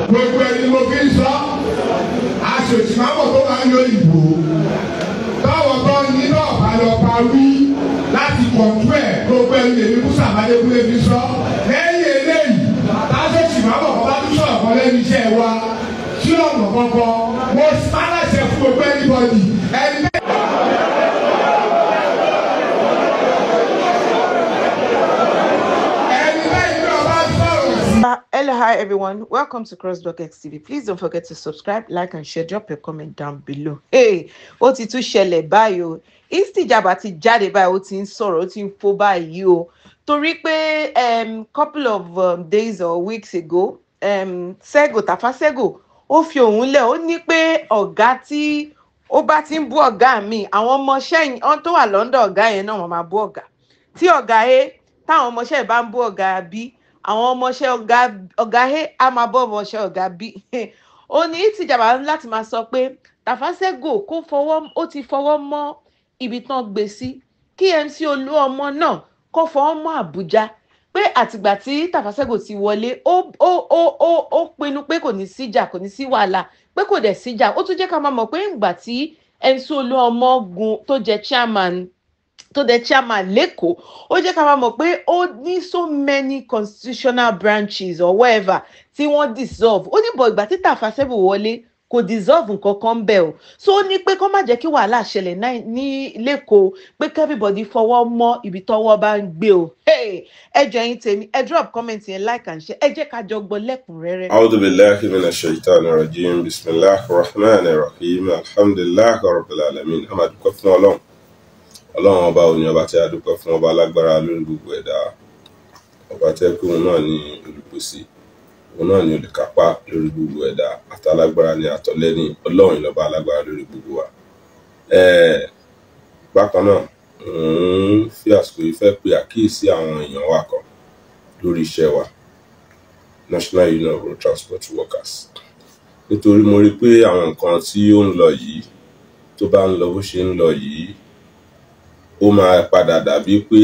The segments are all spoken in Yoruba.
gbogbo ẹni mo fi ń sọ aṣòṣì máa bọ̀ tó máa ń lo ìbò táwọn tó ń ní náà bá lọ pa wí láti kọ̀ọ̀tù ẹ̀ gbogbo ẹni èmi kú sàmádékúlé fi sọ lẹ́yìn eléyìí aṣòṣì máa bọ̀ kọ́ bá tún sọ̀rọ̀ kan lẹ́nu iṣẹ́ wa tí ọ̀nà kankan mo sáláṣẹ fún gbogbo ẹnibọ̀dì ẹni. Hello, hi everyone. Welcome to Crossblog XTV. Please don't forget to subscribe, like, and share. Drop your comment down below. Hey, ó ti tún ṣẹlẹ̀ báyìí o. Istijaba ti jáde báyìí, ó ti ń sọ̀rọ̀, ó ti ń fò báyìí o. Torí pé couple of days or weeks ago, Tafa Sego, ó fi òun lẹ̀, ó ní pé ọ̀gá tí ó bá ti ń bú ọ̀gá mi, àwọn ọmọọṣẹ́ yìí tó wà lọ́ndọ̀ ọ̀gá yẹn náà wọ́n máa bú ọ̀gá. Tí ọ̀gá A, táwọn ọmọọṣẹ́ bá ń bú ọ̀gá B, àwọn ọmọọṣẹ́ ọ̀gá A máa bọ́ ọmọọṣẹ́ ọ̀gá B. Ó ní Istijaba láti máa sọ pé Tafa Sego ó ti fọwọ́ mọ́ ibi tán gbé sí, kí MC Olúọmọ náà kó fọwọ́ mọ́ Àbújá, pé àtìgbà tí Tafa Sego ti wọlé ó pinnu pé kò ní síjà, kò ní sí wàhálà, pé kò dẹ̀ síjà. Ó tún jẹ́ ká máa mọ̀ pé ìgbà tí MC Olúọmọ gun tó jẹ́ chairman lẹ́kọ̀ọ́, ó jẹ́ ká máa mọ̀ pé ó ní so many constitutional branches or whatever tí wọ́n dissolve. Ó ní bọ̀ ìgbà tí Tafa Sego wọlé kò dissolve nǹkan kan bẹ́ẹ̀ o. So ó ní pé kó má jẹ́ kí wàhálà ṣẹlẹ̀ ní lẹ́kọ̀ọ́, pé everybody fọwọ́ mọ́ ibi tọ́wọ́ bá ń gbé o. Ẹ jọ̀ọ́ ẹ̀yin tèmi, ẹ drop comment yẹn, like and share. Ẹ jẹ́ ká jọ gbọ́ lẹ́kùnrẹ́rẹ́. A'udhu billahi minash shaitani rajim. Bismillahir rahmanir rahim. Alhamdulillahi rabbil alamin. A máa dúpẹ́ fún Ọlọ́run. Ọlọ́run ọba òní ọba tí a dúpẹ́ fún, ọba alágbára lórí gbogbo ẹ̀dá, ọba tẹ́ pé òun náà ni olùpèsè, òun náà ni olùkápá lórí gbogbo ẹ̀dá, àtàlágbára ni àtọ̀lẹ́ni, Ọlọ́run ìlọ́ba alágbára lórí gbogbo wa. Bákan náà fi àsìkò yìí fẹ́ pe àkíyèsí àwọn èèyàn wa kan lórí iṣẹ́ wa, National Union of Road Transport Workers, nítorí mo rí pé àwọn nǹkan tí ó ń lọ yìí, tó bá ń lọ bó ṣe ń lọ yìí, ó máa padà dàbí pé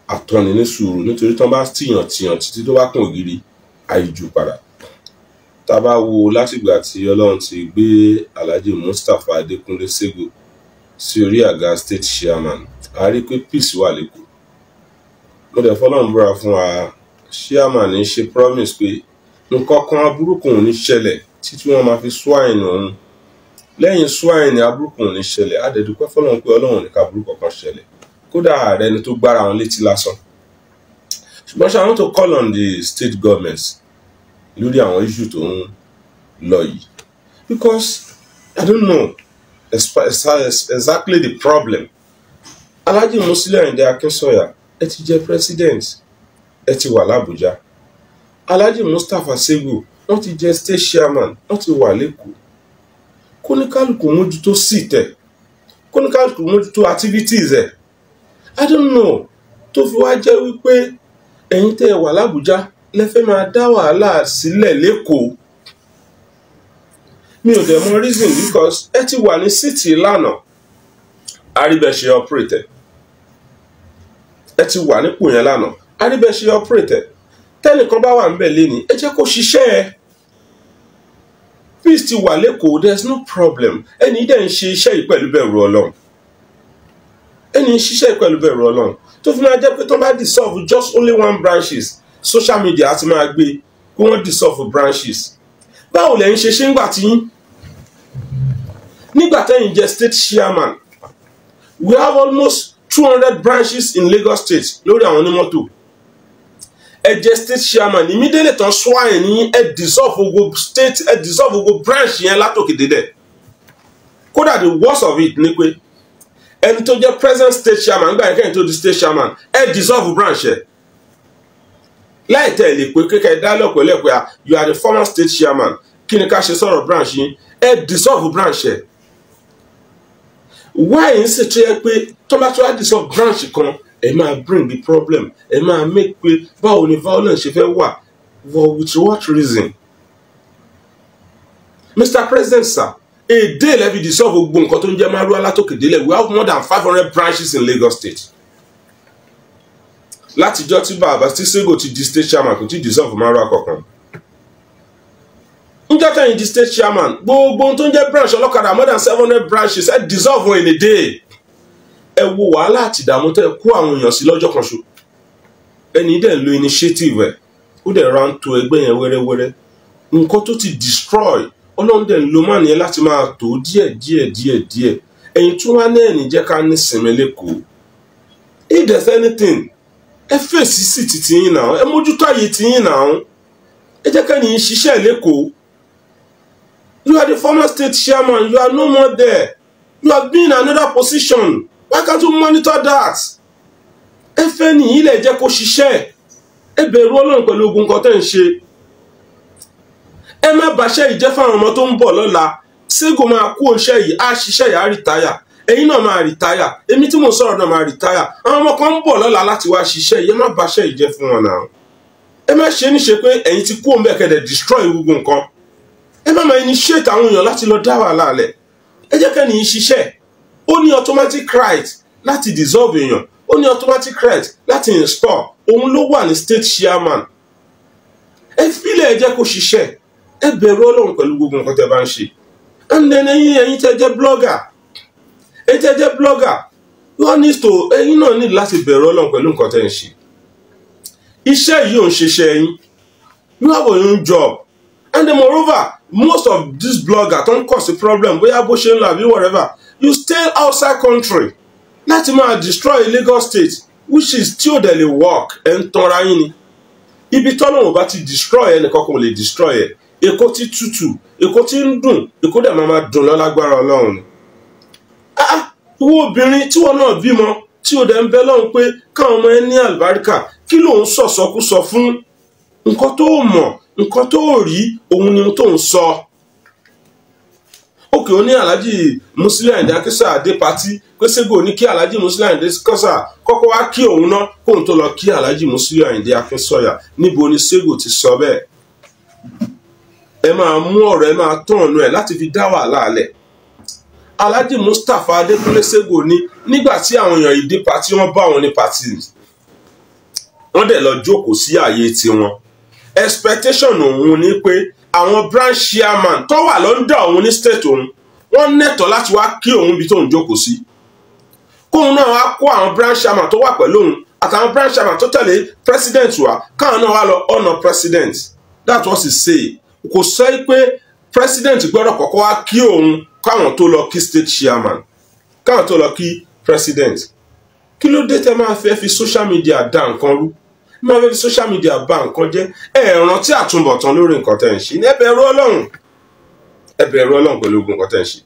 àtọ́ni ní sùúrù, nítorí tán bá tìyàn títí tó bá kàn ògiri àìjù padà. Tá a bá wo látìgbà tí Ọlọ́run ti gbé Alhaji Mustapha Adékúnlé Sego sí orí àga state chairman, a rí pé peace wà lẹ́kọ̀ọ́. Mo dẹ̀ fọlọ́run búra fún wa, chairman ń ṣe promise pé nǹkan kan aburú kò ní ṣẹlẹ̀ títí wọ́n máa fi swine òun. Lẹ́yìn swine aburú kò ní ṣẹlẹ̀, a dẹ̀ dúpẹ́ fọlọ́run pé Ọlọ́run ní ká aburú kankan ṣẹlẹ̀, kódà ààrẹ ni tó gbára wọn létí lásán. Ṣùgbọ́n I want to call on the state governments lórí àwọn issue tó ń lọ yìí, because I don't know exactly the problem. Alhaji Musiliu Ayinde Akinsanya, ẹ ti jẹ́ president, ẹ ti wà l'Abuja. Alhaji Mustapha Sego, wọ́n ti jẹ́ state chairman, wọ́n ti wà lẹ́kọ̀ọ́. Kóníkálùkù mójútó sí tẹ̀, kóníkálùkù mójútó activities ẹ̀. I don't know, tó fi wá jẹ́ wípé ẹ̀yin tẹ́ wà l'Abuja lẹ fẹ́ máa dá wàhálà sílẹ̀ lẹ́kọ̀ọ́. Mi ò dẹ̀ mọ reason, because ẹ ti wà ní city lánàá, àríbẹ̀ṣe operator. Ẹ ti wà nípò yẹn lánàá, àríbẹ̀ṣe operator. Tẹ́nìkan bá wà ńbẹ̀ lénìí, ẹ jẹ́ kó ṣiṣẹ́ ẹ. Peace ti wà lẹ́kọ̀ọ́, there's no problem. Ẹni dẹ̀ ń ṣe iṣẹ́ yìí pẹ̀lú bẹ̀rù Ọlọ́run. Ẹni ń ṣiṣẹ́ yìí pẹ̀lú bẹ̀rù Ọlọ́run. Tó fi máa jẹ́ pé tó bá dissolve just only one branches, social media àti máa gbé kí wọ́n dissolve branches. Báwo lẹ́yìn ṣe ń gbà tí yín? Nígbà tẹ́yìn jẹ́ state chairman, we have almost 200 branches in Lagos State lórí àwọn onímọ́tò. Ẹ jẹ́ state chairman, immediately tán swine ní ẹ dissolve gbogbo state, ẹ dissolve gbogbo branch yẹn látòkè délẹ̀. Kódà the worst of it ni pé ẹni tó jẹ́ present state chairman gbà kẹ́yìn tó di state chairman, ẹ dissolve branch ẹ̀. Láì tẹ̀ lè pé kékeré dialogue pẹ̀lú ẹ̀ pé you are the former state chairman, kí ni ká ṣe sọ̀rọ̀ branch yín, ẹ dissolve branch ẹ̀. Why ń ṣe tó yẹ pé tó bá tó wá dissolve branch kan, ẹ máa bring the problem, ẹ máa make pé báwo ni violence ṣe fẹ́ wà, with what reason? Mr. President sir, a day lẹ́bi dissolve gbogbo nǹkan tó ń jẹ́ márùá látòkè délẹ̀. We have more than 500 branches in Lagos State. Látijọ́ tí bàbá tí Sego ti di state chairman kò tí dissolve márùá kankan. níjọ́ tẹ̀yìn di state chairman gbogbo ohun tó ń jẹ́ branch ọlọ́kadà more than 700 branches ẹ dissolve in a day. Ẹ wo wàhálà àti ìdààmú tẹ́ kó àwọn èèyàn sí lọ́jọ́ kan ṣo. Ẹni dẹ̀ ń lo initiative ẹ̀ ó dẹ̀ ra ń to ẹgbẹ́ yẹn wẹ́rẹ́wẹ́rẹ́. Nǹkan tó ti destroy Ọlọ́run dẹ̀ ń lo máa nìyẹn láti máa tó díẹ̀. Ẹ̀yin tún wá ní ẹ̀ní jẹ́ ká ní sinmi lẹ́kọ̀ọ́. If there's anything ẹ fèsì sí títí yín náà ẹ mójútó àyè tí yín náà ẹ jẹ́ ká ní ṣiṣẹ́ lẹ́kọ̀ọ́. You are the former state chairman. You are no more there. You have been in another position. Why can't you monitor that? Ẹ fẹ́ ní ilẹ̀ jẹ́ kó ṣiṣẹ́. Ẹ bẹ̀rù Ọlọ́run pẹ̀lú ogun nǹkan tẹ́ ń ṣe. Ẹ má bàṣẹ́ ìjẹ́ fáwọn ọmọ tó ń bọ̀ lọ́la. Sego máa kú iṣẹ́ yìí, á ṣiṣẹ́ yìí, á rìtáyà. Ẹ̀yin náà máa rìtáyà. Èmi tí mo sọ̀rọ̀ náà máa rìtáyà. Àwọn ọmọ kan ń bọ̀ lọ́la láti wá ṣiṣẹ́ yìí. Ẹ má bàṣẹ́ ìjẹ́ fún wọn náà. Ẹ má ṣe níṣe pé ẹ̀yin ti kú òun bẹ́ẹ̀ kẹ́dẹ̀ destroy gbogbo nǹkan. Ẹ má máa initiate àwọn èèyàn láti lọ dá wàhálà lẹ̀. Ẹ jẹ́ kẹ́ni yìí ṣiṣẹ́. Ó ní automatic right láti dissolve èèyàn. Ó ní automatic right láti install. Òun ló wà ní state chairman. Ẹ fílẹ̀ ẹ jẹ́ kó ṣiṣẹ́. Ẹ bẹ̀rù Ọlọ́run pẹ̀lú gbogbo nǹkan tẹ́ bá ń ṣe. And then ẹ̀yin tẹ́ jẹ́ blogger. Ẹ̀yin tẹ́ jẹ́ blogger. Ẹ̀yin náà ní láti bẹ̀rù Ọlọ́run pẹ̀lú nǹkan tẹ́ ń ṣe. Iṣẹ́ yìí ò ń ṣiṣẹ́ yín. You have your own job. And then moreover, most of these bloggers don't cause a problem. Bóyá bó ṣe ń lọ àbí whatever. You stay outside country. Láti máa destroy Lagos state, which is tí ò dẹ̀ lè work ẹ̀ ń tanra yín ni. Ibi tọ́lọ́run bá ti destroy ẹnì kankan ò lè destroy ẹ̀. Èkó ti tutù, Èkó ti ń dùn, Èkó dẹ̀ máa dùn lọ́lágbára Ọlọ́run ni. Wo obìnrin tí wọn náà bímọ tí ò dẹ̀ ń bẹ lọ́hùn pé káwọn ọmọ ẹ ní àlùbáríkà kí lòun sọ̀sọ́kúsọ fún nǹkan tó mọ̀ nǹkan tó rí òun ni tó ń sọ. Òkè ó ní Alhaji Musiliu Ayinde Akínṣọ́yà dé patí pé Sego ní kí Alhaji Musiliu Ayinde Akínṣọ́yà kọ́kọ́ wá kí òun náà kóun tó lọ kí Alhaji Musiliu Ayinde Akínṣọ́yà. Níbo ni Sego ti sọ bẹ́ẹ̀? Ẹ máa mú ọ̀rọ̀ ẹ máa tán ọ̀nà ẹ̀ láti fi dá wàhálà alẹ̀. Alhaji Mustapha Adékúnlé Sego ní nígbà tí àwọn èèyàn yìí dé patí wọ́n bá wọn ní patí wọ́n dẹ̀ lọ jókòó sí ààyè tiwọn. Expectation òun ni pé àwọn branch chairman tó wà lọ́ndà òun ní state òun wọ́n nẹ́tọ̀ láti wá kí òun bí tóun jókòó sí. Kóun náà wá kó àwọn branch chairman tó wà pẹ̀lú òun àtàwọn branch chairman tó tẹ̀lé president wá káwọn náà wá lọ honour president. That's what he say. Kò sọ pé president gbọ́dọ̀ kọ́kọ́ wá kí òun káwọn tó lọ kí state chairman káwọn tó lọ kí president. Kí ló dé tẹ́ máa fẹ́ fi social media dá nǹkan rú? Máa fẹ́ fi social media bá nǹkan jẹ́. Ẹ rántí àtúbọ̀tán lórí nǹkan tẹ́ ń ṣe. Ẹ bẹ̀rù Ọlọ́run. Ẹ bẹ̀rù Ọlọ́run pẹ̀lú ogun nǹkan tẹ́ ń ṣe.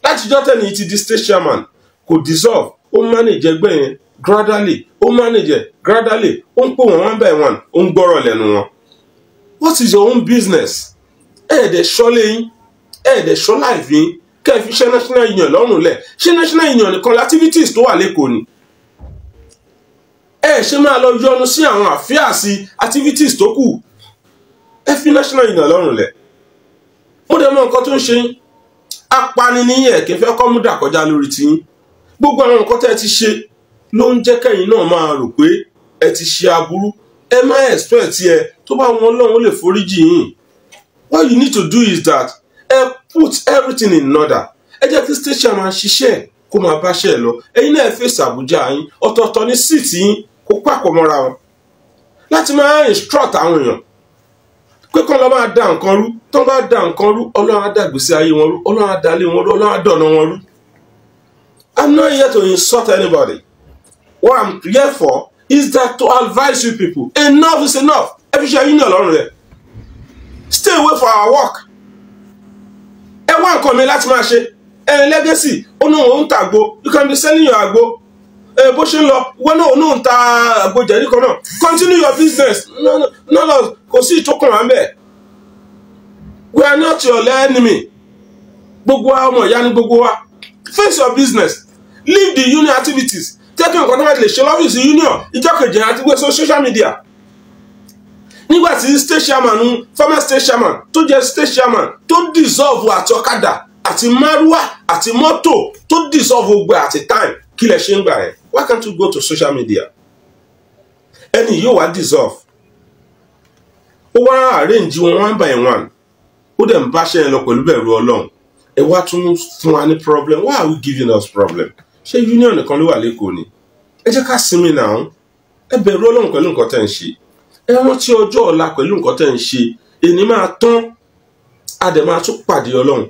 Látijọ́ tẹ́ni ti di state chairman kò dissolve ó manage ẹgbẹ́ yẹn gradually ó manage gradually ó ń pò wọ́n one by one ó ń gbọ́rọ̀ lẹ́nu wọn. What is your own business? Ẹ̀ẹ́dẹ̀ ṣọ́ lẹ́yìn ẹ̀ẹ́dẹ̀ ṣọ́ láìfi yín kẹ́ ẹ fi ṣe national union lọ́rùn lẹ̀ ṣé national union nìkan activities tó wà lẹ́kọ̀ọ́ ni. Ẹ ṣe máa lọ yọnu sí àwọn àfíàsí activities tó kù ẹ fi national union lọ́rùn lẹ̀. Mo dẹ̀ mọ̀ nǹkan tó ń ṣe yín apani níyìn ẹ̀kẹ́ fẹ́ kọ́ mú dàkọjá lórí tiyín gbogbo àwọn nǹkan tẹ́ ẹ ti ṣe ló ń jẹ́ kẹ́yìn náà máa rò pé ẹ ti ṣe aburú ẹ má expect ẹ tó bá wọn Ọlọ́run ó lè foríjì yín. What you need to do is that put everything in order. Ẹ jẹ́ kí state chairman ṣiṣẹ́ kó máa báṣẹ́ lọ. Ẹ̀yin náà fèsì Àbújá yín ọ̀tọ̀ọ̀tọ̀ ní seat yín kó pàpọ̀ mọ́ra wọn. Láti máa instruct àwọn èèyàn pé kán lọ máa da nǹkan rú tó bá da nǹkan rú Ọlọ́run á dàgbèsè ayé wọn rú Ọlọ́run á dalé wọn rú Ọlọ́run á dọ̀nà wọn rú. I'm not here to insult anybody. What I'm here for is that to advise you people. Enough is enough. Ẹ fi ṣe ayé náà lọ́rùn rẹ̀. Stay away from our work. Ẹ wá nǹkan mi láti máa ṣe. Legacy ó náà ó ń ta àgbo. You can be selling your àgbo. Bó ṣe ń lọ wọ́n náà ó náà ń ta àgbo jẹ̀rí kan náà. Continue your business. No, kò sí ìtókùn wa ń bẹ̀. We are not your enemy. Gbogbo wa ọmọ ìyá ni gbogbo wa. Face your business. Leave the union activities. Tẹ́kí nǹkan tó máa lè ṣe lọ́fíìsì union ìjọ kejì àti gbé social media. Nígbà tí state chairman former state chairman tó jẹ́ state chairman tó dissolve àti ọ̀kadà àti márúwà àti mọ́tò tó dissolve gbogbo àti time kí lẹ ṣe ń gbà ẹ̀. Why can't you go to social media? Ẹni yóò wá dissolve ó wá arrange wọn one by one ó dẹ̀ ń báṣẹ́ yẹn lọ pẹ̀lú bẹ̀rù Ọlọ́run, ẹ wá tún fún wa ní problem. Why are we giving us problem? Ṣé union nìkan ló wà lẹ́kọ̀ọ́ ni? Ẹ jẹ́ ká sinmi náà, ẹ bẹ̀rù Ọlọ́run pẹ̀lú nǹkan tẹ́ ń ṣe, ẹ rántí ọjọ́ ọ̀la pẹ̀lú nǹkan tẹ́ ń ṣe. Èní máa tán, a dẹ̀ máa tún pàdé Ọlọ́run.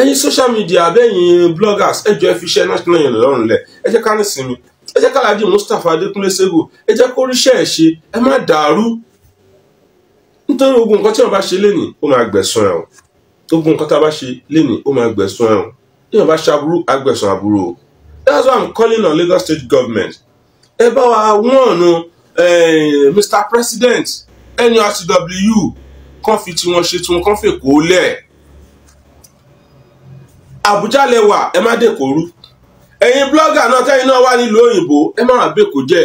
Ẹ̀yin social media abẹ́yìn bloggers, ẹ jọ̀ọ́ ẹ fi iṣẹ́ National Union lọ́rùn lẹ̀, ẹ jẹ́ ká ní sinmi, ẹ jẹ́ ká Alhaji Mustapha Adékúnlé Sego, ẹ jẹ́ kó ríṣẹ́ ẹ̀ ṣe, ẹ má dàrú. Nítorí gbogbo nǹkan tí wọ́n bá ṣe lénìí ó máa gbẹ̀san ẹ̀ o, gbogbo nǹkan tí a bá ṣe lénìí ó máa gbẹ̀san ẹ̀ o, tí wọ́n bá ṣaburú á gbẹ̀san aburú o. That's why I'm calling on Lagos State government. Ẹ bá wa wọ́n Mr. President, NURTW kan fi tiwọn ṣe tiwọn, kan fè kó lẹ̀. Àbújá lẹ́wà, ẹ má dèkó rú. Ẹ̀yin blogger náà tẹ́yìn náà wà nílùú òyìnbó, ẹ má wá bèkó jẹ́.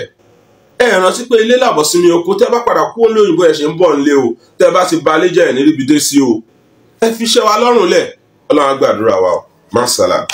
Ẹ rántí pé ilé làbọ̀ sí mi oko, tẹ́ bá padà kúrò ní òyìnbó ẹ̀ ṣe ń bọ̀ nílé o, tẹ́ bá ti balẹ̀ jẹ́ ẹ̀ ní ríbi dé sí o. Ẹ fi iṣẹ́ wa lọ́rùn lẹ̀, Ọlọ́run á gbàdúrà wa o. Masala.